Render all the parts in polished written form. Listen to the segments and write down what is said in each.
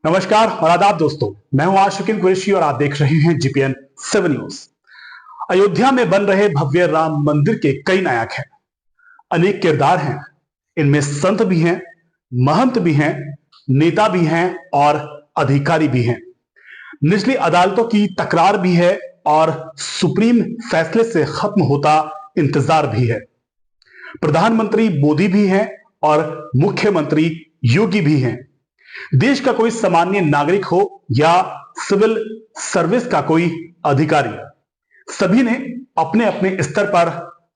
नमस्कार और आदाब दोस्तों, मैं हूं आशिकीन कुरैशी और आप देख रहे हैं जीपीएन 7 न्यूज। अयोध्या में बन रहे भव्य राम मंदिर के कई नायक हैं, अनेक किरदार हैं। इनमें संत भी हैं, महंत भी हैं, नेता भी हैं और अधिकारी भी हैं। निचली अदालतों की तकरार भी है और सुप्रीम फैसले से खत्म होता इंतजार भी है। प्रधानमंत्री मोदी भी हैं और मुख्यमंत्री योगी भी हैं। देश का कोई सामान्य नागरिक हो या सिविल सर्विस का कोई अधिकारी, सभी ने अपने अपने स्तर पर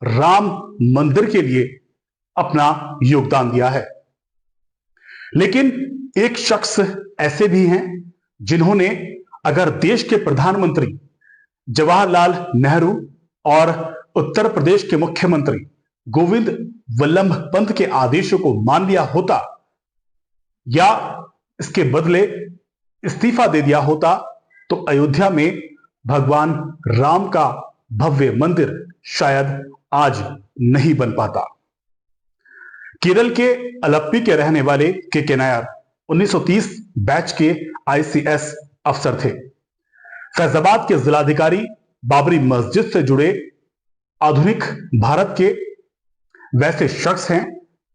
राम मंदिर के लिए अपना योगदान दिया है। लेकिन एक शख्स ऐसे भी हैं जिन्होंने, अगर देश के प्रधानमंत्री जवाहरलाल नेहरू और उत्तर प्रदेश के मुख्यमंत्री गोविंद वल्लभ पंत के आदेशों को मान लिया होता या इसके बदले इस्तीफा दे दिया होता, तो अयोध्या में भगवान राम का भव्य मंदिर शायद आज नहीं बन पाता। केरल के अलप्पी के रहने वाले के नायर 1930 बैच के आईसीएस अफसर थे। फैजाबाद के जिलाधिकारी बाबरी मस्जिद से जुड़े आधुनिक भारत के वैसे शख्स हैं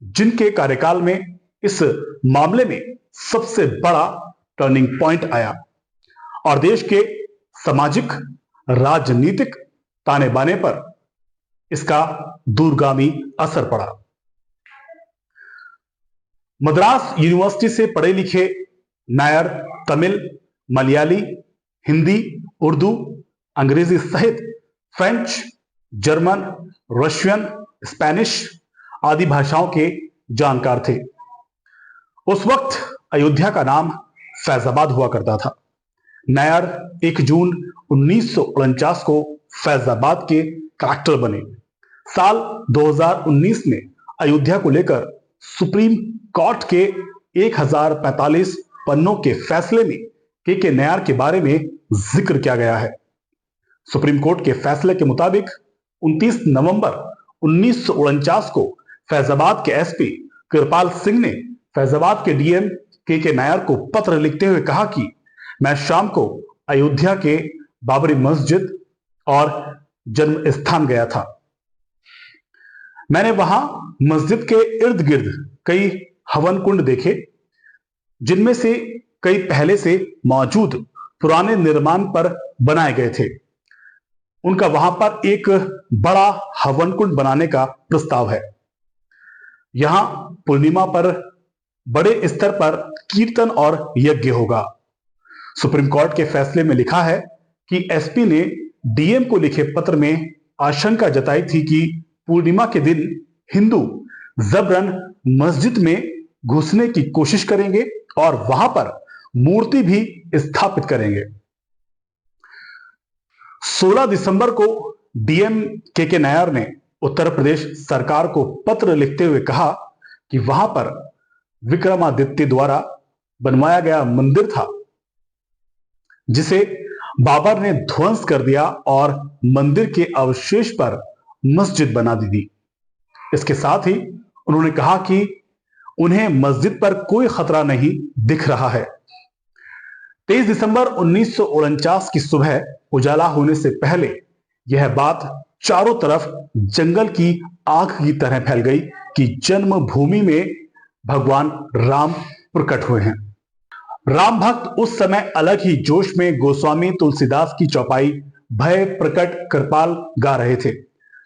जिनके कार्यकाल में इस मामले में सबसे बड़ा टर्निंग पॉइंट आया और देश के सामाजिक राजनीतिक ताने बाने पर इसका दूरगामी असर पड़ा। मद्रास यूनिवर्सिटी से पढ़े लिखे नायर तमिल, मलयाली, हिंदी, उर्दू, अंग्रेजी सहित फ्रेंच, जर्मन, रशियन, स्पेनिश आदि भाषाओं के जानकार थे। उस वक्त अयोध्या का नाम फैजाबाद हुआ करता था। नायर 1 जून 1949 को फैजाबाद के कलेक्टर बने। साल 2019 में अयोध्या को लेकर सुप्रीम कोर्ट के 1045 पन्नों के फैसले में के नायर के बारे में जिक्र किया गया है। सुप्रीम कोर्ट के फैसले के मुताबिक 29 नवंबर 1949 को फैजाबाद के एसपी कृपाल सिंह ने फैजाबाद के डीएम के नायर को पत्र लिखते हुए कहा कि मैं शाम को अयोध्या के बाबरी मस्जिद और जन्म स्थान गया था। मैंने वहां मस्जिद के इर्द गिर्द कई हवन कुंड देखे, जिनमें से कई पहले से मौजूद पुराने निर्माण पर बनाए गए थे। उनका वहां पर एक बड़ा हवन कुंड बनाने का प्रस्ताव है। यहां पूर्णिमा पर बड़े स्तर पर कीर्तन और यज्ञ होगा। सुप्रीम कोर्ट के फैसले में लिखा है कि एसपी ने डीएम को लिखे पत्र में आशंका जताई थी कि पूर्णिमा के दिन हिंदू जबरन मस्जिद में घुसने की कोशिश करेंगे और वहां पर मूर्ति भी स्थापित करेंगे। 16 दिसंबर को डीएम के नायर ने उत्तर प्रदेश सरकार को पत्र लिखते हुए कहा कि वहां पर विक्रमादित्य द्वारा बनवाया गया मंदिर था, जिसे बाबर ने ध्वंस कर दिया और मंदिर के अवशेष पर मस्जिद बना दी। इसके साथ ही उन्होंने कहा कि उन्हें मस्जिद पर कोई खतरा नहीं दिख रहा है। 23 दिसंबर 1949 की सुबह उजाला होने से पहले यह बात चारों तरफ जंगल की आग की तरह फैल गई कि जन्मभूमि में भगवान राम प्रकट हुए हैं। राम भक्त उस समय अलग ही जोश में गोस्वामी तुलसीदास की चौपाई भय प्रकट कृपाल गा रहे थे।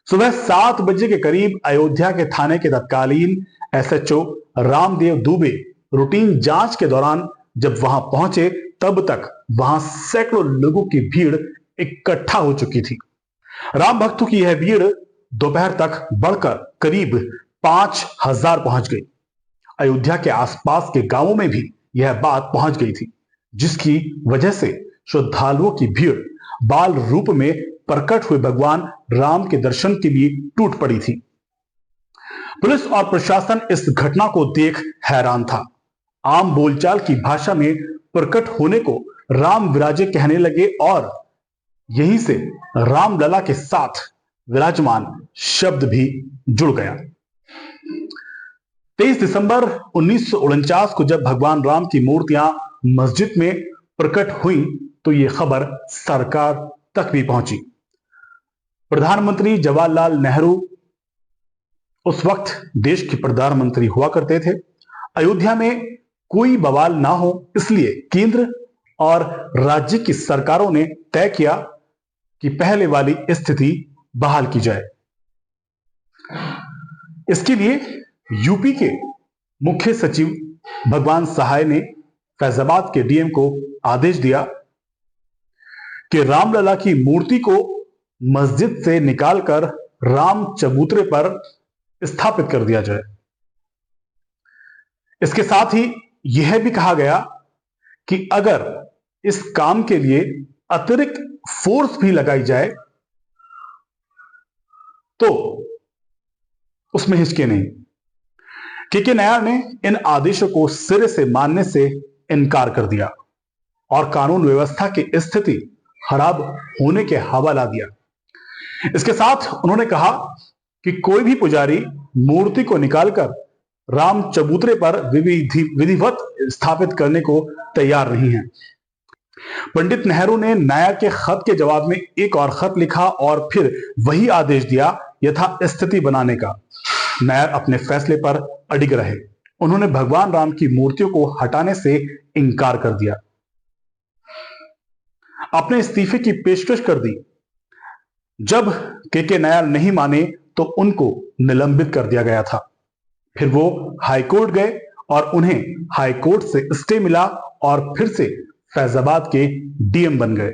सुबह 7 बजे के करीब अयोध्या के थाने के तत्कालीन एसएचओ रामदेव दुबे रूटीन जांच के दौरान जब वहां पहुंचे, तब तक वहां सैकड़ों लोगों की भीड़ इकट्ठा हो चुकी थी। राम भक्तों की यह भीड़ दोपहर तक बढ़कर करीब 5000 पहुंच गई। अयोध्या के आसपास के गांवों में भी यह बात पहुंच गई थी, जिसकी वजह से श्रद्धालुओं की भीड़ बाल रूप में प्रकट हुए भगवान राम के दर्शन के लिए टूट पड़ी थी। पुलिस और प्रशासन इस घटना को देख हैरान था। आम बोलचाल की भाषा में प्रकट होने को राम विराजे कहने लगे और यहीं से रामलला के साथ विराजमान शब्द भी जुड़ गया। 23 दिसंबर 1949 को जब भगवान राम की मूर्तियां मस्जिद में प्रकट हुई तो ये खबर सरकार तक भी पहुंची। प्रधानमंत्री जवाहरलाल नेहरू उस वक्त देश के प्रधानमंत्री हुआ करते थे। अयोध्या में कोई बवाल ना हो इसलिए केंद्र और राज्य की सरकारों ने तय किया कि पहले वाली स्थिति बहाल की जाए। इसके लिए यूपी के मुख्य सचिव भगवान सहाय ने फैजाबाद के डीएम को आदेश दिया कि रामलला की मूर्ति को मस्जिद से निकालकर राम चबूतरे पर स्थापित कर दिया जाए। इसके साथ ही यह भी कहा गया कि अगर इस काम के लिए अतिरिक्त फोर्स भी लगाई जाए तो उसमें हिचके नहीं। के नायर ने इन आदेशों को सिरे से मानने से इनकार कर दिया और कानून व्यवस्था की स्थिति खराब होने के हवाला दिया। इसके साथ उन्होंने कहा कि कोई भी पुजारी मूर्ति को निकालकर राम चबूतरे पर विधिवत स्थापित करने को तैयार नहीं है। पंडित नेहरू ने नायर के खत के जवाब में एक और खत लिखा और फिर वही आदेश दिया यथास्थिति बनाने का। नायर अपने फैसले पर अडिग रहे। उन्होंने भगवान राम की मूर्तियों को हटाने से इनकार कर दिया, अपने इस्तीफे की पेशकश कर दी। जब के नायर नहीं माने तो उनको निलंबित कर दिया गया था। फिर वो हाईकोर्ट गए और उन्हें हाईकोर्ट से स्टे मिला और फिर से फैजाबाद के डीएम बन गए।